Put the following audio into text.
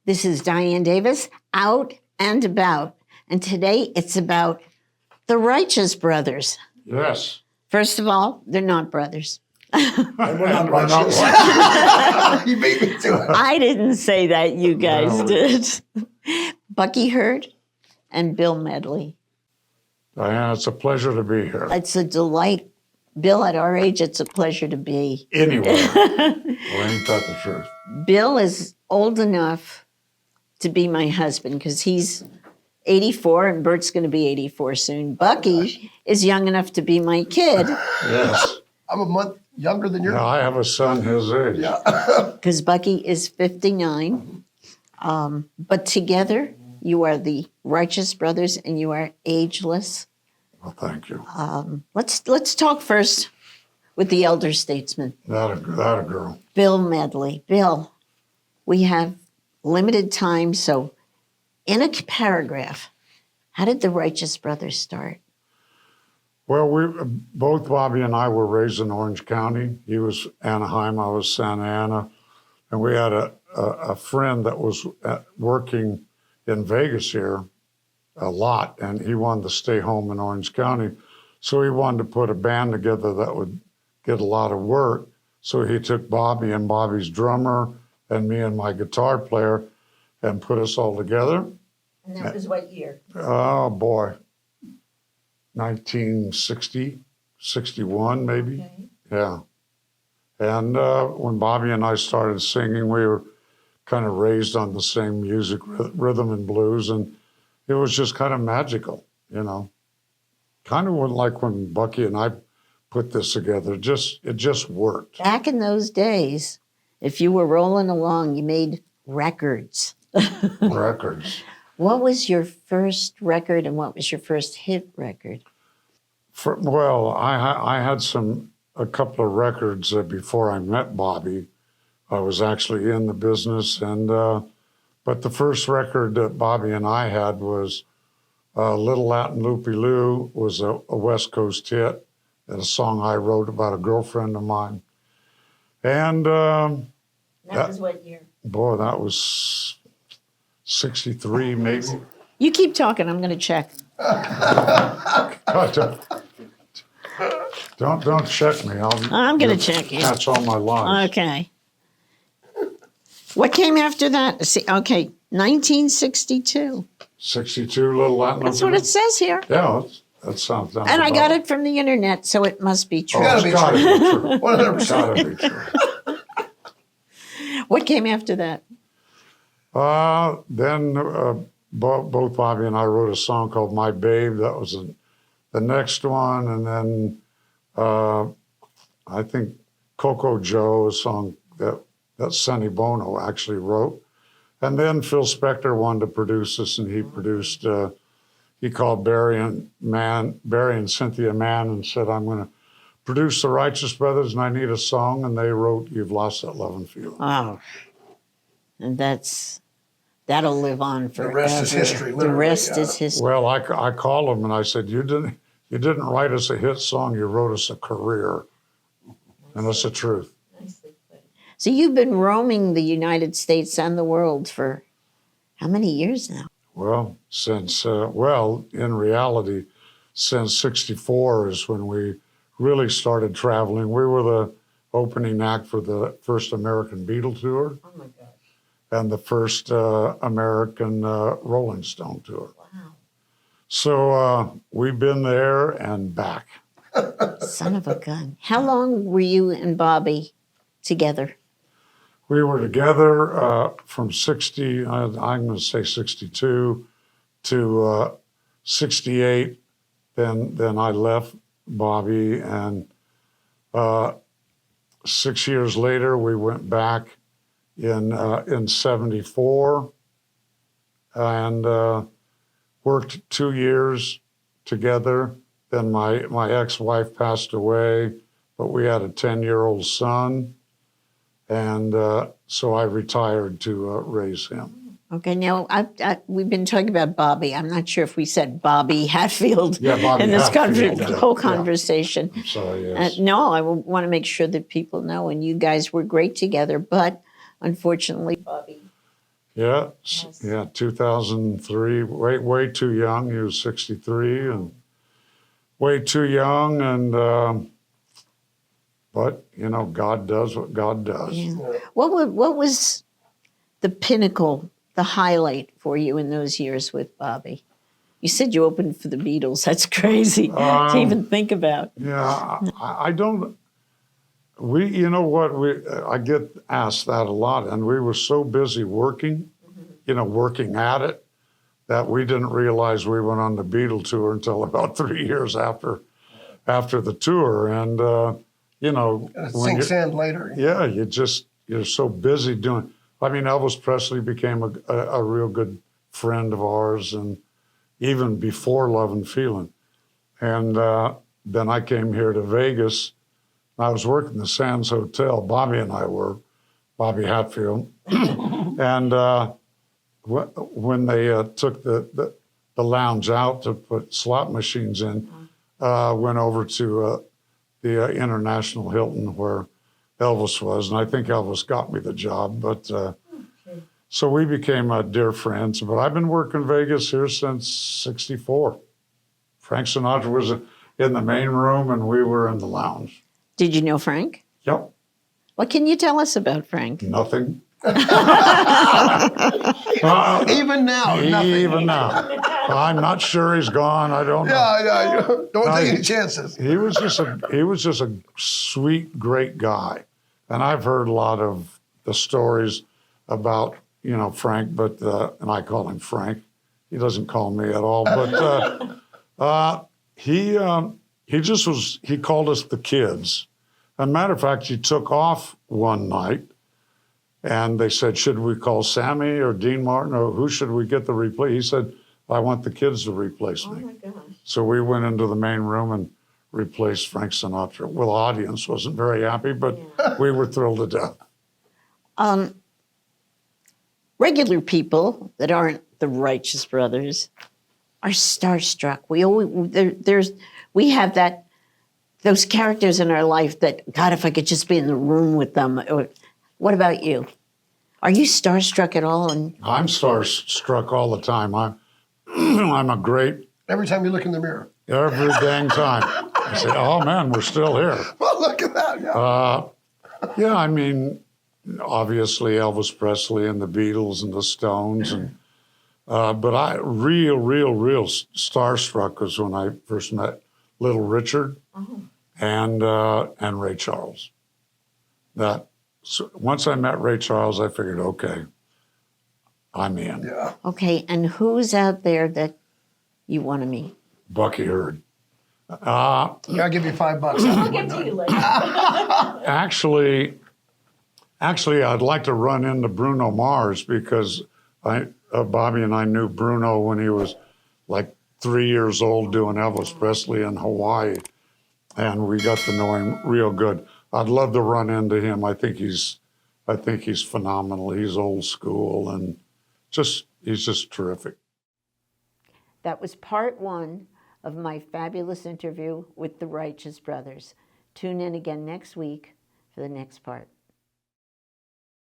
This is Dianne Davis, Out and About. And today it's about the Righteous Brothers. Yes. First of all, they're not brothers. We're not righteous. You beat me to it. I didn't say that, you guys did. Bucky Hurt and Bill Medley. Diane, it's a pleasure to be here. It's a delight. Bill, at our age, it's a pleasure to be. Anyway, well, ain't that the truth? Bill is old enough to be my husband because he's 84 and Bert's going to be 84 soon. Bucky is young enough to be my kid. Yes. I'm a month younger than you. Yeah, I have a son his age. Yeah. Because Bucky is 59. But together, you are the Righteous Brothers and you are ageless. Well, thank you. Let's talk first with the elder statesman, That a girl. Bill Medley. Bill, we have limited time, so in a paragraph, how did the Righteous Brothers start? Well, both Bobby and I were raised in Orange County. He was Anaheim, I was Santa Ana. And we had a friend that was working in Vegas here a lot, and he wanted to stay home in Orange County. So he wanted to put a band together that would get a lot of work. So he took Bobby and Bobby's drummer and me and my guitar player and put us all together. And that was what year? Oh, boy. 1960, 61 maybe. Okay. Yeah. And when Bobby and I started singing, we were kind of raised on the same music, rhythm and blues, and it was just kind of magical, you know. Kind of like when Bucky and I put this together. It just worked. Back in those days, if you were rolling along, you made records. Records. What was your first record and what was your first hit record? Well, I had a couple of records before I met Bobby. I was actually in the business, and but the first record that Bobby and I had was Little Latin Loopy Loo, was a West Coast hit, and a song I wrote about a girlfriend of mine. And That was what year? boy, that was 63 maybe. You keep talking, I'm going to check. Don't check me. I'm going to check you. Catch all my lies. Okay. What came after that? See, okay, 1962. 62, Little Latin. That's what it says here. Yeah, that sounds. And I got it from the internet, so it must be true. Gotta be Gotta be true. 100%. Gotta be true. What came after that? Then both Bobby and I wrote a song called My Babe. That was the next one. And then I think Coco Joe, a song that Sonny Bono actually wrote. And then Phil Spector wanted to produce this, and he produced, he called Barry and Cynthia Mann and said, I'm going to produce the Righteous Brothers, and I need a song. And they wrote You've Lost That Love and Feeling. Oh, and that'll live on forever. The rest is history. The Literally, rest yeah. is history. Well, I called him and I said, you didn't write us a hit song, you wrote us a career. And that's the truth. So you've been roaming the United States and the world for how many years now? Well, in reality, since 64 is when we really started traveling. We were the opening act for the first American Beatles tour. Oh my gosh. And the first American Rolling Stone tour. Wow. So we've been there and back. Son of a gun. How long were you and Bobby together? We were together from 60, I'm going to say 62 to 68. Then I left Bobby, and 6 years later we went back in 74 and worked 2 years together. Then my ex-wife passed away, but we had a 10-year-old son. And so I retired to raise him. Okay, now we've been talking about Bobby. I'm not sure if we said Bobby Hatfield Bobby in this Hatfield, whole conversation. I'm sorry, yes. No, I want to make sure that people know, and you guys were great together, but unfortunately, Bobby Yeah, Yes. yeah, 2003. Way too young. He was 63 and way too young. And but you know, God does what God does. Yeah. What was the pinnacle, the highlight for you in those years with Bobby? You said you opened for the Beatles. That's crazy to even think about. Yeah, I don't. You know what? I get asked that a lot, and we were so busy working, you know, working at it, that we didn't realize we went on the Beatle tour until about 3 years after the tour. And you know, It when sinks in later. yeah, you're so busy doing. I mean, Elvis Presley became a real good friend of ours, and even before Love and Feeling. And then I came here to Vegas. I was working the Sands Hotel. Bobby and I were, Bobby Hatfield. And when they took the lounge out to put slot machines in, went over to the International Hilton where Elvis was. And I think Elvis got me the job. But so we became dear friends. But I've been working Vegas here since '64. Frank Sinatra was in the main room and we were in the lounge. Did you know Frank? Yep, What can you tell us about Frank? nothing. Even now, nothing. Even now. I'm not sure he's gone. I don't know. Yeah, don't take No, any chances. He was just a sweet, great guy. And I've heard a lot of the stories about, you know, Frank, but and I call him Frank. He doesn't call me at all. But he just was, he called us the kids. As a matter of fact, he took off one night and they said, should we call Sammy or Dean Martin or who should we get to replace? He said, I want the kids to replace me. Oh my gosh. So we went into the main room and replaced Frank Sinatra. Well, the audience wasn't very happy, but we were thrilled to death. Regular people that aren't the Righteous Brothers are starstruck. We have those characters in our life that, God, if I could just be in the room with them. What about you? Are you starstruck at all? And I'm starstruck all the time. I'm a great, Every time you look in the mirror. every dang time. I say, oh man, we're still here. Well, look at that. Yeah. Yeah, I mean, obviously Elvis Presley and the Beatles and the Stones, and but I real starstruck was when I first met Little Richard and Ray Charles. So once I met Ray Charles, I figured, okay, I'm in. Yeah. okay, and who's out there that you want to meet? Bucky Hurd. I'll give you $5. I'll get to you later. Actually, I'd like to run into Bruno Mars because Bobby and I knew Bruno when he was like 3 years old doing Elvis Presley in Hawaii, and we got to know him real good. I'd love to run into him. I think he's phenomenal. He's old school and he's just terrific. That was part one of my fabulous interview with the Righteous Brothers. Tune in again next week for the next part.